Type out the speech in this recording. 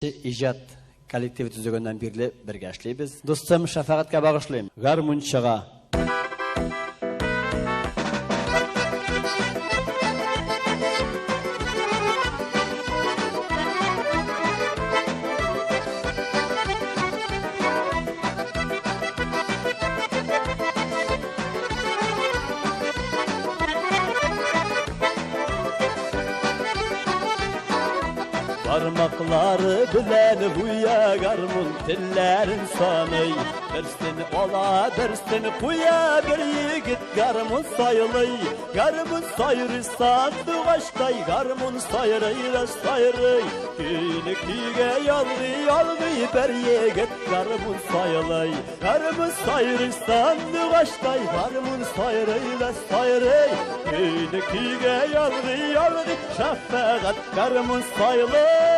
İjat kollektivi tüzügünden birge işleybiz. Dostum şafaqatga bağışlayayım. Garmunçaga. Parmakları bilen huya garmun tillerin sanay. Birsini ola birsini kuya bir yigit garmun sayılay. Garmun sayırsan dıvaştay garmun sayırayla sayıray. Kiyinikiye yalgı yalgı bir yigit garmun sayılay. Garmun sayırsan dıvaştay garmun sayırayla sayıray. Kiyinikiye yalgı yalgı şafaqat garmun sayılay.